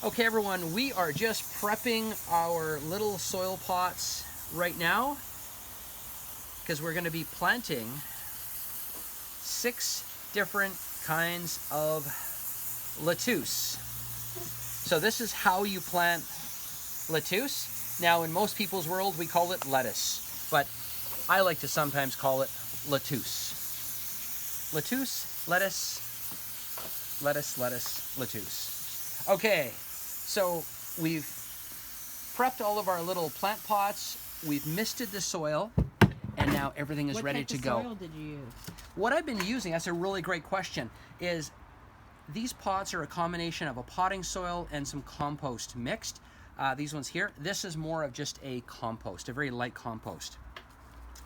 Okay everyone, we are just prepping our little soil pots right now because we're going to be planting 6 different kinds of lettuce. So this is how you plant lettuce. Now in most people's world we call it lettuce, but I like to sometimes call it lettuce. Lettuce, lettuce, lettuce, lettuce, lettuce. Okay, so we've prepped all of our little plant pots, we've misted the soil, and now everything is ready to go. What type of soil did you use? What I've been using, that's a really great question, is these pots are a combination of a potting soil and some compost mixed. These ones here, this is more of just a compost, a very light compost.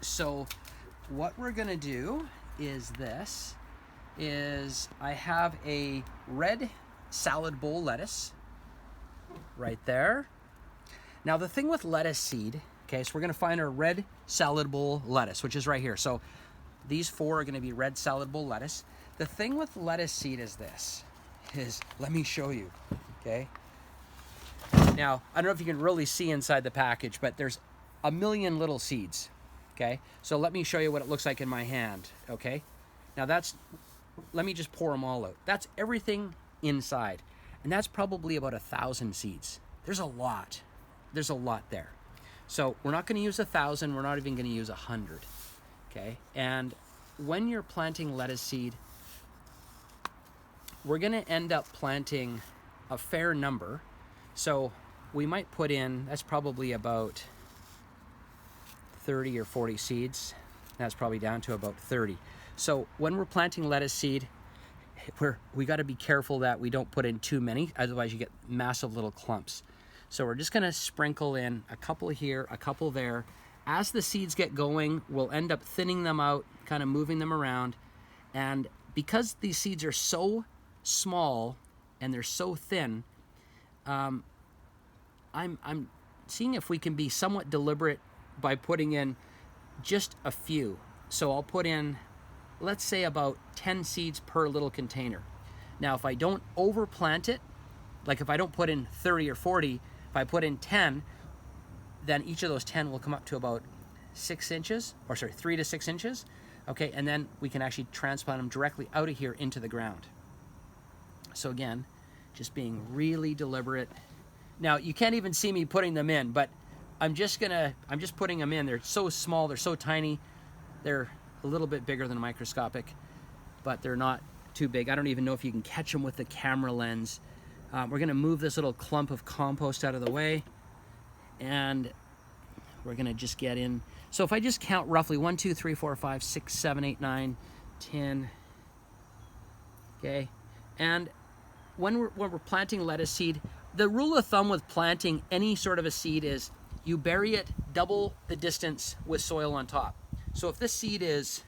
So what we're gonna do is this, is I have a red salad bowl lettuce right there. Now the thing with lettuce seed, okay, so we're gonna find our red salad bowl lettuce, which is right here. So these 4 are gonna be red salad bowl lettuce. The thing with lettuce seed is this, let me show you, okay? Now, I don't know if you can really see inside the package, but there's a million little seeds, okay? So let me show you what it looks like in my hand, okay? Now let me just pour them all out. That's everything inside. And that's probably about 1,000 seeds. There's a lot. There's a lot there. So we're not gonna use 1,000, we're not even gonna use 100, okay? And when you're planting lettuce seed, we're gonna end up planting a fair number. So we might put in, that's probably about 30 or 40 seeds. That's probably down to about 30. So when we're planting lettuce seed, we got to be careful that we don't put in too many, otherwise you get massive little clumps. So we're just going to sprinkle in a couple here, a couple there. As the seeds get going, we'll end up thinning them out, kind of moving them around. And because these seeds are so small and they're so thin, I'm seeing if we can be somewhat deliberate by putting in just a few. So I'll put in, let's say, about 10 seeds per little container. Now, if I don't overplant it, like if I don't put in 30 or 40, if I put in 10, then each of those 10 will come up to about 6 inches, or sorry, 3 to 6 inches. Okay, and then we can actually transplant them directly out of here into the ground. So again, just being really deliberate. Now, you can't even see me putting them in, but I'm just putting them in. They're so small, they're so tiny. They're a little bit bigger than microscopic, but they're not too big. I don't even know if you can catch them with the camera lens. We're gonna move this little clump of compost out of the way, and we're gonna just get in. So if I just count roughly 1, 2, 3, 4, 5, 6, 7, 8, 9, 10, okay? And when we're planting lettuce seed, the rule of thumb with planting any sort of a seed is you bury it double the distance with soil on top. So if this seed is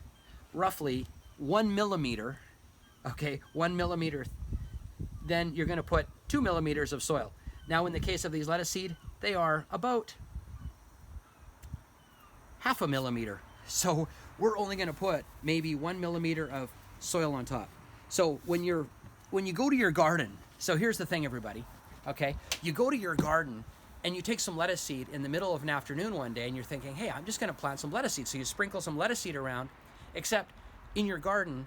roughly 1 millimeter, okay, 1 millimeter, then you're gonna put 2 millimeters of soil. Now in the case of these lettuce seed, they are about half a millimeter. So we're only gonna put maybe 1 millimeter of soil on top. So when you go to your garden, so here's the thing, everybody, okay? You go to your garden and you take some lettuce seed in the middle of an afternoon one day and you're thinking, hey, I'm just gonna plant some lettuce seed. So you sprinkle some lettuce seed around, except in your garden,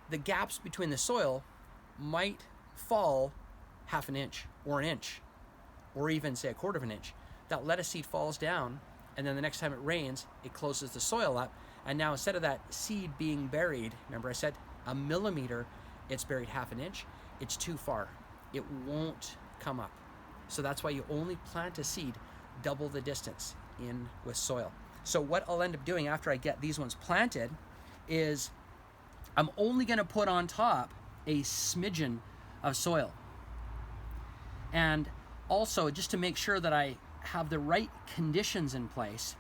the gaps between the soil might fall half an inch, or even say 1/4 of an inch. That lettuce seed falls down, and then the next time it rains, it closes the soil up. And now instead of that seed being buried, remember I said a millimeter, it's buried half an inch, it's too far. It won't come up. So that's why you only plant a seed double the distance in with soil. So what I'll end up doing after I get these ones planted is I'm only gonna put on top a smidgen of soil. And also, just to make sure that I have the right conditions in place,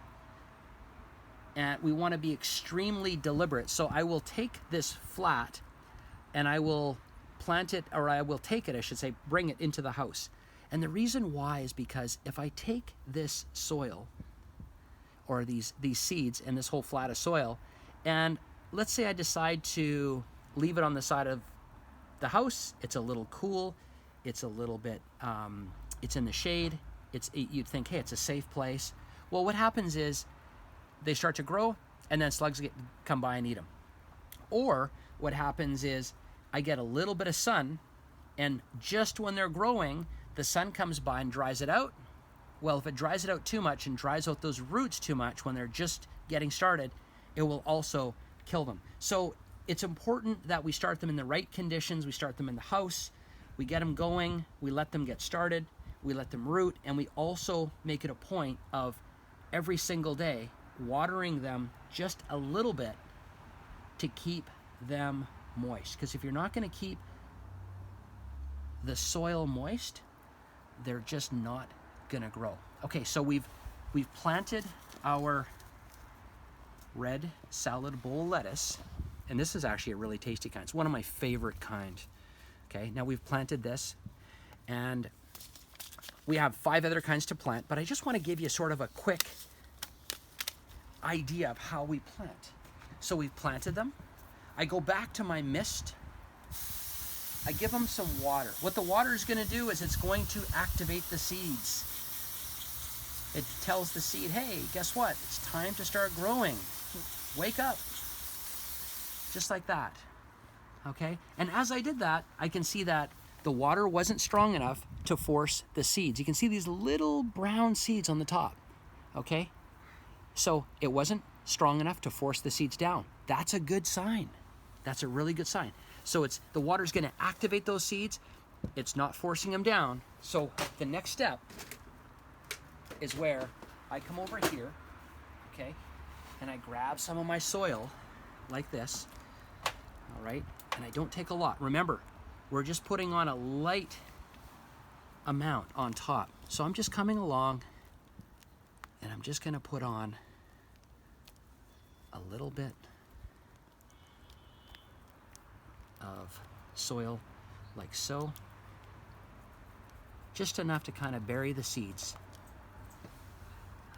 and we wanna be extremely deliberate. So I will take this flat and I will plant it, or I will take it, I should say, bring it into the house. And the reason why is because if I take this soil, or these seeds and this whole flat of soil, and let's say I decide to leave it on the side of the house, it's a little cool, it's a little bit, it's in the shade. You'd think, hey, it's a safe place. Well, what happens is they start to grow, and then slugs come by and eat them. Or what happens is I get a little bit of sun, and just when they're growing, the sun comes by and dries it out. Well, if it dries it out too much and dries out those roots too much when they're just getting started, it will also kill them. So it's important that we start them in the right conditions. We start them in the house. We get them going. We let them get started. We let them root. And we also make it a point of every single day watering them just a little bit to keep them moist. Because if you're not going to keep the soil moist, they're just not gonna grow. Okay, so we've planted our red salad bowl lettuce, and this is actually a really tasty kind. It's one of my favorite kind. Okay, now we've planted this, and we have 5 other kinds to plant, but I just want to give you sort of a quick idea of how we plant. So we've planted them. I go back to my mist. I give them some water. What the water is going to do is it's going to activate the seeds. It tells the seed, hey, guess what? It's time to start growing. Wake up. Just like that. Okay? And as I did that, I can see that the water wasn't strong enough to force the seeds. You can see these little brown seeds on the top. Okay? So it wasn't strong enough to force the seeds down. That's a good sign. That's a really good sign. So the water's going to activate those seeds. It's not forcing them down. So the next step is where I come over here, okay, and I grab some of my soil like this, all right, and I don't take a lot. Remember, we're just putting on a light amount on top. So I'm just coming along, and I'm just going to put on a little bit of soil like so, just enough to kind of bury the seeds.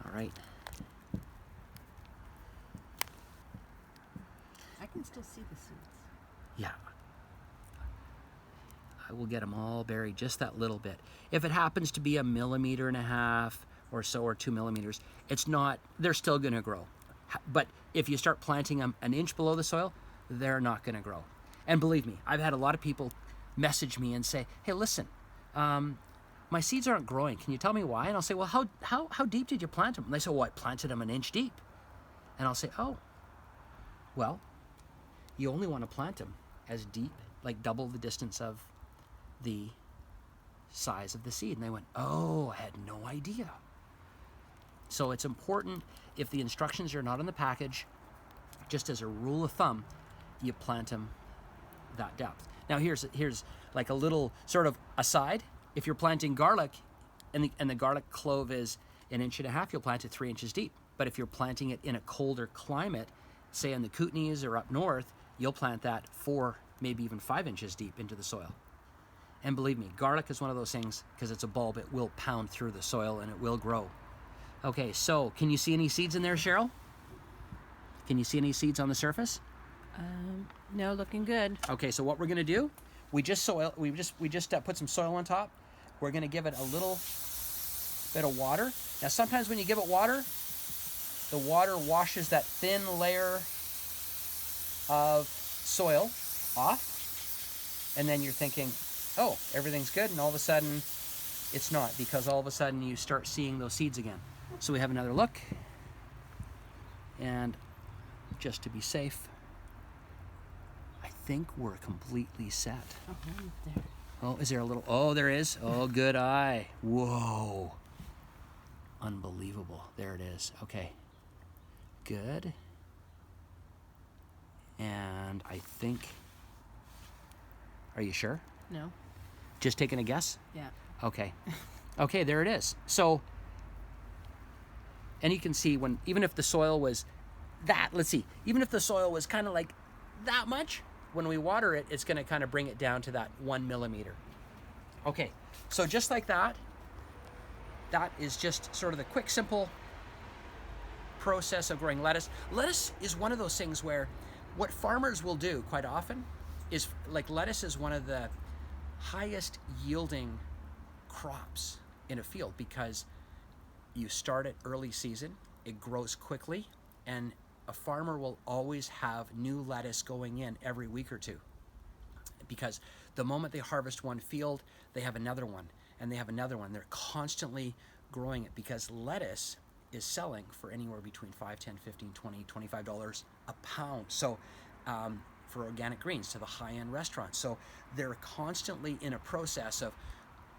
All right. I can still see the seeds. Yeah. I will get them all buried just that little bit. If it happens to be 1.5 millimeters or so, or 2 millimeters, it's not, they're still going to grow. But if you start planting them 1 inch below the soil, they're not going to grow. And believe me, I've had a lot of people message me and say, hey, listen, my seeds aren't growing. Can you tell me why? And I'll say, well, how deep did you plant them? And they say, well, I planted them 1 inch deep. And I'll say, oh, well, you only want to plant them as deep, like double the distance of the size of the seed. And they went, oh, I had no idea. So it's important, if the instructions are not in the package, just as a rule of thumb, you plant them that depth. Now here's like a little sort of aside. If you're planting garlic and the garlic clove is 1.5 inches, you'll plant it 3 inches deep. But if you're planting it in a colder climate, say in the Kootenays or up north, you'll plant that 4, maybe even 5 inches deep into the soil. And believe me, garlic is one of those things, because it's a bulb, it will pound through the soil and it will grow. Okay, so can you see any seeds in there, Cheryl? Can you see any seeds on the surface? No, looking good. Okay, so what we're going to do, we just put some soil on top. We're going to give it a little bit of water. Now, sometimes when you give it water, the water washes that thin layer of soil off, and then you're thinking, oh, everything's good, and all of a sudden, it's not, because all of a sudden you start seeing those seeds again. So we have another look, and just to be safe, I think we're completely set. There. Oh, is there a little? Oh, there is. Oh, good eye. Whoa. Unbelievable. There it is. Okay. Good. And I think, are you sure? No. Just taking a guess? Yeah. Okay. Okay, there it is. So, and you can see when, even if the soil was that, let's see, even if the soil was kind of like that much, when we water it, it's going to kind of bring it down to that 1 millimeter. Okay, so just like that, that is just sort of the quick, simple process of growing lettuce. Lettuce is one of those things where what farmers will do quite often is, like, lettuce is one of the highest yielding crops in a field because you start it early season, it grows quickly, and a farmer will always have new lettuce going in every week or two. Because the moment they harvest one field, they have another one, and they have another one. They're constantly growing it because lettuce is selling for anywhere between $5, $10, $15, $20, $25 a pound. So for organic greens to the high-end restaurants. So they're constantly in a process of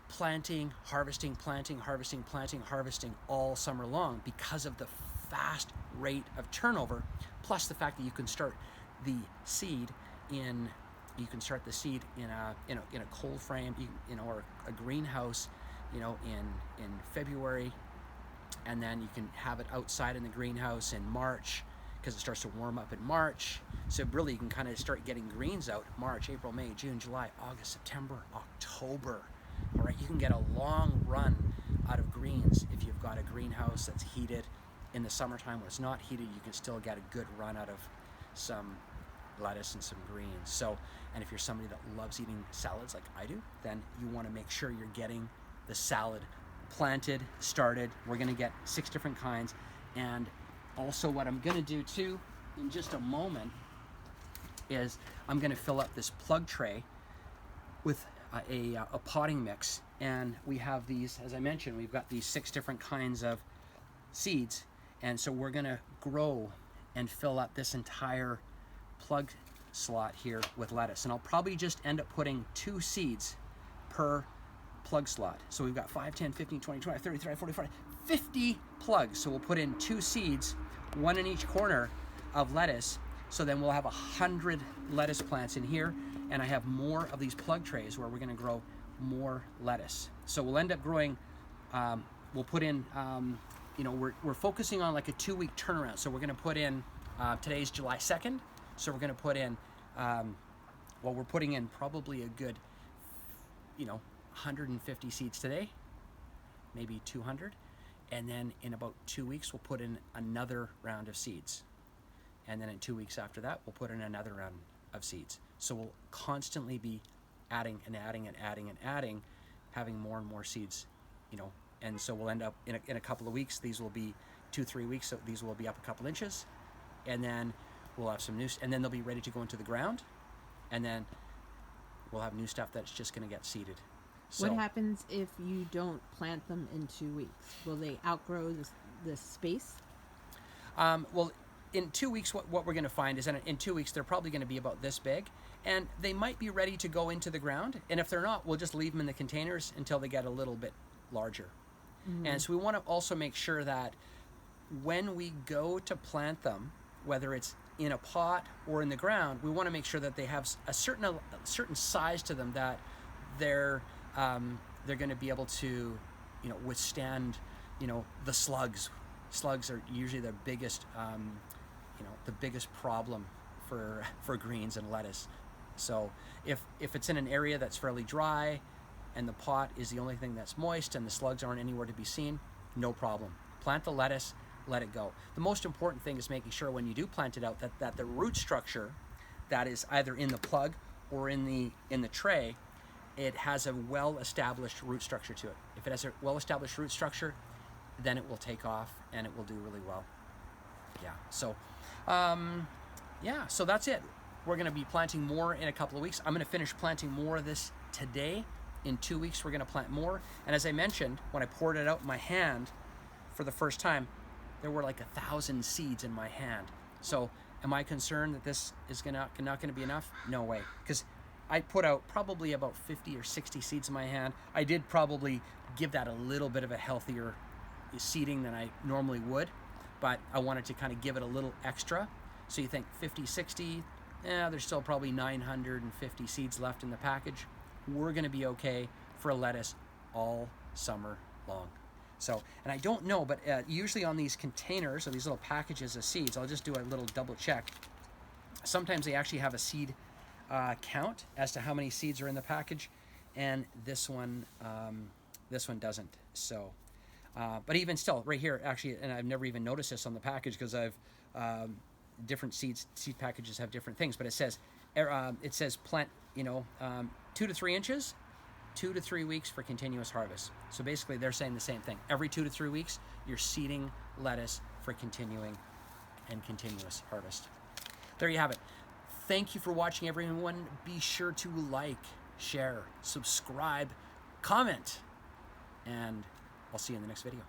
planting, harvesting, planting, harvesting, planting, harvesting all summer long because of the fast rate of turnover, plus the fact that you can start the seed in a cold frame, or a greenhouse, in February, and then you can have it outside in the greenhouse in March because it starts to warm up in March. So really you can kind of start getting greens out March, April, May, June, July, August, September, October. All right, you can get a long run out of greens if you've got a greenhouse that's heated. In the summertime when it's not heated, you can still get a good run out of some lettuce and some greens. So, and if you're somebody that loves eating salads like I do, then you want to make sure you're getting the salad planted, started. We're going to get 6 different kinds. And also what I'm going to do too in just a moment is I'm going to fill up this plug tray with a potting mix, and we have these, as I mentioned, we've got these 6 different kinds of seeds, and so we're going to grow and fill up this entire plug slot here with lettuce. And I'll probably just end up putting 2 seeds per plug slot. So we've got 5, 10, 15, 20, 25, 30, 35, 40, 40, 50 plugs. So we'll put in 2 seeds, 1 in each corner of lettuce. So then we'll have 100 lettuce plants in here, and I have more of these plug trays where we're going to grow more lettuce. So we'll end up growing, we'll put in, we're focusing on like a 2-week turnaround. So we're going to put in, today's July 2nd. So we're going to put in, we're putting in probably a good, 150 seeds today, maybe 200. And then in about 2 weeks, we'll put in another round of seeds. And then in 2 weeks after that, we'll put in another round of seeds. So we'll constantly be adding and adding and adding and adding, having more and more seeds, and so we'll end up in a couple of weeks, these will be 2-3 weeks, so these will be up a couple inches, and then we'll have some new, and then they'll be ready to go into the ground, and then we'll have new stuff that's just going to get seeded. So, What happens if you don't plant them in 2 weeks? Will they outgrow this space? Well, in 2 weeks, what we're going to find is in 2 weeks, they're probably going to be about this big, and they might be ready to go into the ground. And if they're not, we'll just leave them in the containers until they get a little bit larger. Mm-hmm. And so we want to also make sure that when we go to plant them, whether it's in a pot or in the ground, we want to make sure that they have a certain size to them that they're going to be able to, withstand, the slugs. Slugs are usually the biggest problem for greens and lettuce. So if it's in an area that's fairly dry and the pot is the only thing that's moist and the slugs aren't anywhere to be seen, no problem. Plant the lettuce, let it go. The most important thing is making sure when you do plant it out that the root structure that is either in the plug or in the tray, it has a well-established root structure to it. If it has a well-established root structure, then it will take off and it will do really well. So that's it. We're going to be planting more in a couple of weeks. I'm going to finish planting more of this today. In 2 weeks, we're going to plant more. And as I mentioned, when I poured it out in my hand for the first time, there were like 1,000 seeds in my hand. So am I concerned that this is not going to be enough? No way. Because I put out probably about 50 or 60 seeds in my hand. I did probably give that a little bit of a healthier seeding than I normally would, but I wanted to kind of give it a little extra. So you think 50, 60, there's still probably 950 seeds left in the package. We're going to be okay for a lettuce all summer long. So, and I don't know, but usually on these containers or these little packages of seeds, I'll just do a little double check. Sometimes they actually have a seed count as to how many seeds are in the package, and this one doesn't. So, but even still, right here, actually, and I've never even noticed this on the package because I've different seed packages have different things, but it says plant 2 to 3 inches 2 to 3 weeks for continuous harvest. So basically they're saying the same thing. Every 2 to 3 weeks, you're seeding lettuce for continuing and continuous harvest. There you have it. Thank you for watching, everyone. Be sure to like, share, subscribe, comment, and I'll see you in the next video.